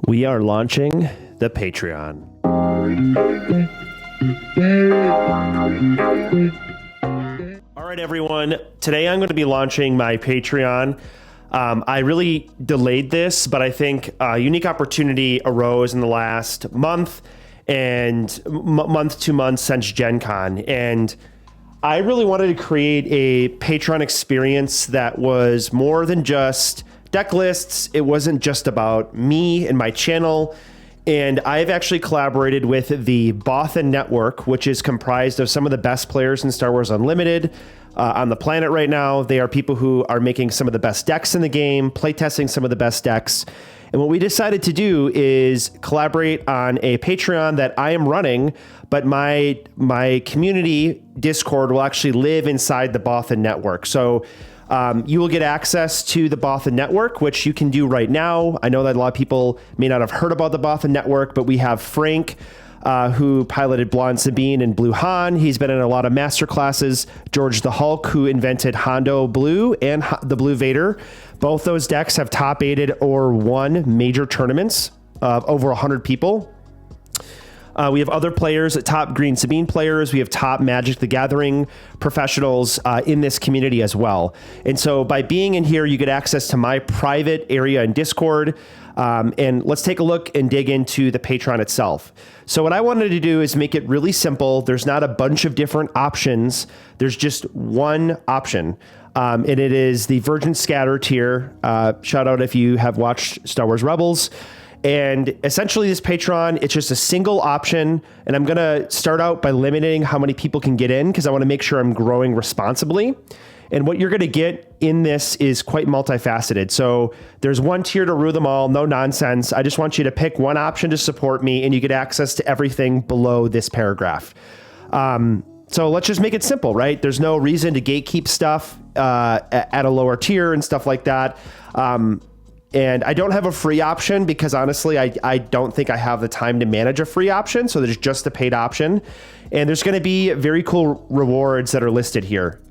We are launching the Patreon. All right, everyone. Today I'm going to be launching my Patreon. I really delayed this, but I think a unique opportunity arose in the last month and month 2 months since Gen Con. And I really wanted to create a Patreon experience that was more than just deck lists. It wasn't just about me and my channel. And I've actually collaborated with the Bothan Network, which is comprised of some of the best players in Star Wars Unlimited on the planet right now. They are people who are making some of the best decks in the game, playtesting some of the best decks. And what we decided to do is collaborate on a Patreon that I am running, but my community Discord will actually live inside the Bothan Network. So you will get access to the Bothan Network, which you can do right now. I know that a lot of people may not have heard about the Bothan Network, but we have Frank, who piloted Blonde Sabine and Blue Han. He's been in a lot of master classes. George the Hulk, who invented Hondo Blue and the Blue Vader. Both those decks have top aided or won major tournaments of over 100 people. We have other players, top Green Sabine players. We have top Magic the Gathering professionals in this community as well. And so by being in here, you get access to my private area in Discord. And let's take a look and dig into the Patreon itself. So what I wanted to do is make it really simple. There's not a bunch of different options. There's just one option. And it is the Virgin Scatter tier. Shout out if you have watched Star Wars Rebels. And essentially this Patreon, it's just a single option. And I'm going to start out by limiting how many people can get in because I want to make sure I'm growing responsibly. And what you're going to get in this is quite multifaceted. So there's one tier to rule them all, no nonsense. I just want you to pick one option to support me and you get access to everything below this paragraph. So let's just make it simple, right? There's no reason to gatekeep stuff at a lower tier and stuff like that. And I don't have a free option because honestly, I don't think I have the time to manage a free option. So there's just a paid option. And there's going to be very cool rewards that are listed here.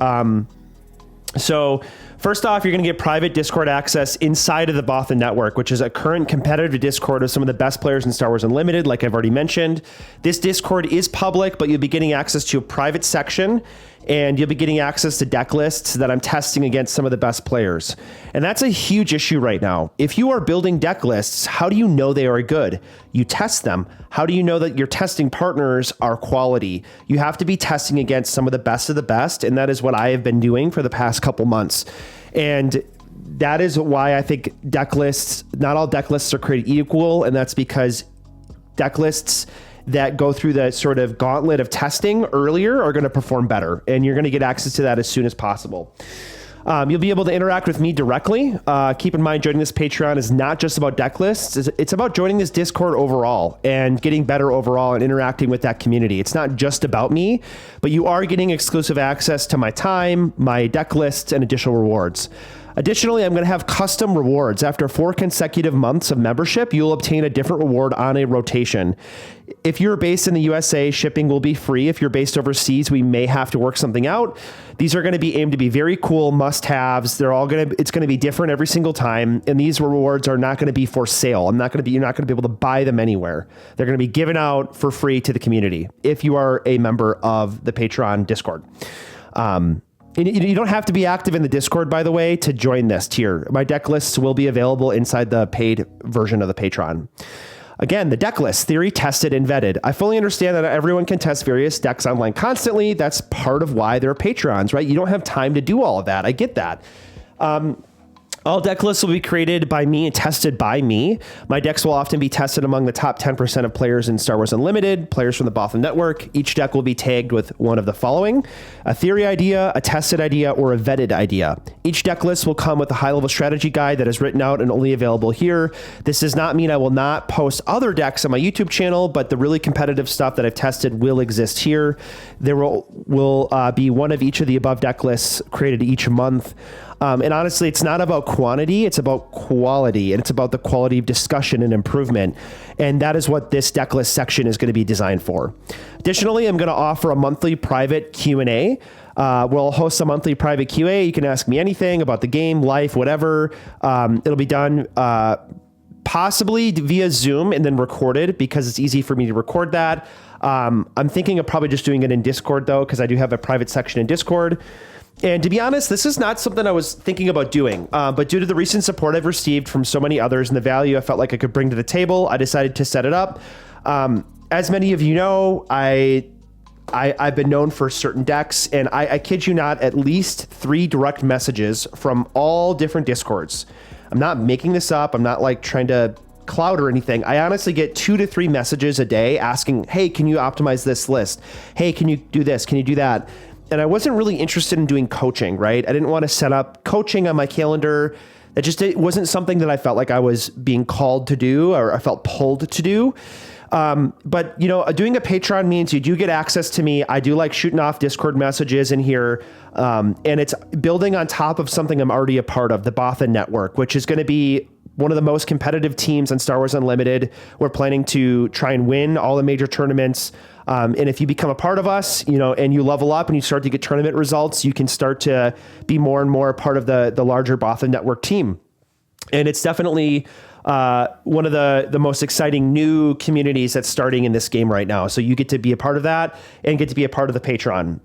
So first off, you're going to get private Discord access inside of the Bothan Network, which is a current competitive Discord of some of the best players in Star Wars Unlimited, like I've already mentioned. This Discord is public, but you'll be getting access to a private section, and you'll be getting access to deck lists that I'm testing against some of the best players. And that's a huge issue right now. If you are building deck lists, how do you know they are good? You test them. How do you know that your testing partners are quality? You have to be testing against some of the best, and that is what I have been doing for the past couple months. And that is why I think deck lists, not all deck lists are created equal, and that's because deck lists that go through the sort of gauntlet of testing earlier are going to perform better, and you're going to get access to that as soon as possible. You'll be able to interact with me directly. Keep in mind, joining this Patreon is not just about deck lists. It's about joining this Discord overall and getting better overall and interacting with that community. It's not just about me, but you are getting exclusive access to my time, my deck lists, and additional rewards. Additionally, I'm going to have custom rewards. After 4 consecutive months of membership, you'll obtain a different reward on a rotation. If you're based in the USA, shipping will be free. If you're based overseas, we may have to work something out. These are going to be aimed to be very cool must-haves. It's going to be different every single time. And these rewards are not going to be for sale. You're not going to be able to buy them anywhere. They're going to be given out for free to the community if you are a member of the Patreon Discord. You don't have to be active in the Discord, by the way, to join this tier. My deck lists will be available inside the paid version of the Patreon. Again, the deck list, theory tested and vetted. I fully understand that everyone can test various decks online constantly. That's part of why there are Patrons, right? You don't have time to do all of that. I get that. All deck lists will be created by me and tested by me. My decks will often be tested among the top 10% of players in Star Wars Unlimited, players from the Bothan Network. Each deck will be tagged with one of the following: a theory idea, a tested idea, or a vetted idea. Each deck list will come with a high-level strategy guide that is written out and only available here. This does not mean I will not post other decks on my YouTube channel, but the really competitive stuff that I've tested will exist here. There will be one of each of the above deck lists created each month. And honestly, it's not about quantity, it's about quality, and it's about the quality of discussion and improvement. And that is what this deck list section is going to be designed for. Additionally, I'm going to offer a monthly private Q&A. We'll host a monthly private QA. You can ask me anything about the game, life, whatever. It'll be done possibly via Zoom and then recorded because it's easy for me to record that. I'm thinking of probably just doing it in Discord though, because I do have a private section in Discord. And to be honest, this is not something I was thinking about doing, but due to the recent support I've received from so many others and the value I felt like I could bring to the table, I decided to set it up. As many of you know, I've been known for certain decks, and I kid you not, at least 3 direct messages from all different Discords. I'm not making this up. I'm not like trying to cloud or anything. I honestly get 2 to 3 messages a day asking, hey, can you optimize this list? Hey, can you do this? Can you do that? And I wasn't really interested in doing coaching, right? I didn't want to set up coaching on my calendar. It wasn't something that I felt like I was being called to do or I felt pulled to do. But doing a Patreon means you do get access to me. I do like shooting off Discord messages in here. And it's building on top of something I'm already a part of, the Bothan Network, which is going to be one of the most competitive teams on Star Wars Unlimited. We're planning to try and win all the major tournaments. And if you become a part of us, and you level up and you start to get tournament results, you can start to be more and more a part of the larger Bothan Network team. And it's definitely one of the most exciting new communities that's starting in this game right now. So you get to be a part of that and get to be a part of the Patreon.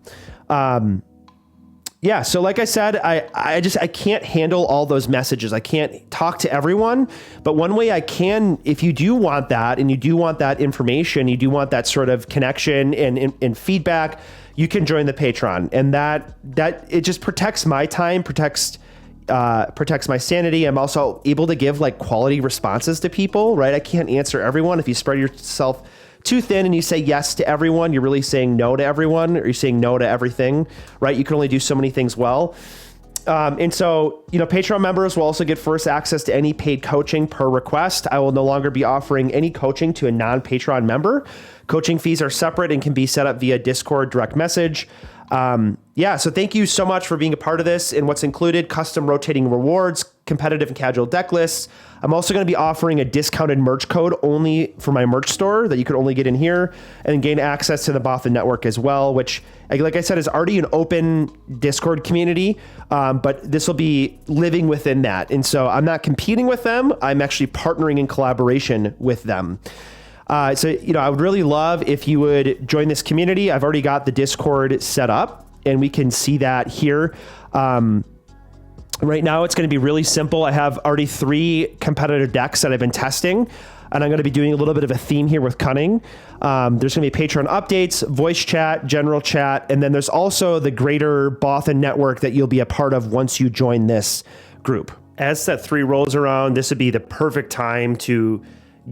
So like I said, I can't handle all those messages. I can't talk to everyone, but one way I can, if you do want that and you do want that information, you do want that sort of connection and feedback, you can join the Patreon, and that it just protects my time, protects my sanity. I'm also able to give like quality responses to people, right? I can't answer everyone. If you spread yourself too thin and you say yes to everyone, you're really saying no to everyone, or you're saying no to everything, right? You can only do so many things well. And so, Patreon members will also get first access to any paid coaching per request. I will no longer be offering any coaching to a non-Patreon member. Coaching fees are separate and can be set up via Discord direct message. So thank you so much for being a part of this. And what's included: custom rotating rewards, competitive and casual deck lists. I'm also going to be offering a discounted merch code only for my merch store that you can only get in here, and gain access to the Bothan Network as well, which, like I said, is already an open Discord community. But this will be living within that. And so I'm not competing with them. I'm actually partnering in collaboration with them. I would really love if you would join this community. I've already got the Discord set up, and we can see that here. Right now, it's going to be really simple. I have already 3 competitive decks that I've been testing, and I'm going to be doing a little bit of a theme here with Cunning. There's going to be Patreon updates, voice chat, general chat, and then there's also the greater Bothan Network that you'll be a part of once you join this group. As set 3 rolls around, this would be the perfect time to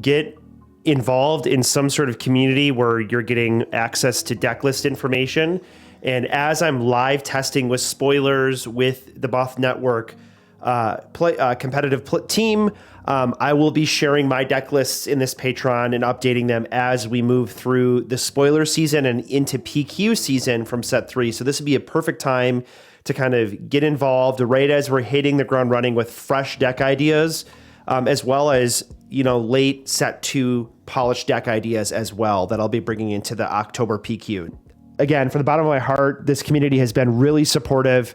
get involved in some sort of community where you're getting access to deck list information. And as I'm live testing with spoilers with the Bothan Network competitive team, I will be sharing my deck lists in this Patreon and updating them as we move through the spoiler season and into PQ season from set 3. So this would be a perfect time to kind of get involved right as we're hitting the ground running with fresh deck ideas, as well as late set 2 polished deck ideas as well that I'll be bringing into the October PQ. Again, from the bottom of my heart, this community has been really supportive.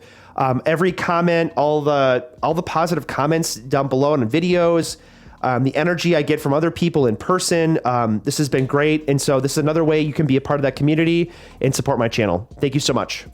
Every comment, all the positive comments down below in the videos, the energy I get from other people in person, this has been great. And so this is another way you can be a part of that community and support my channel. Thank you so much.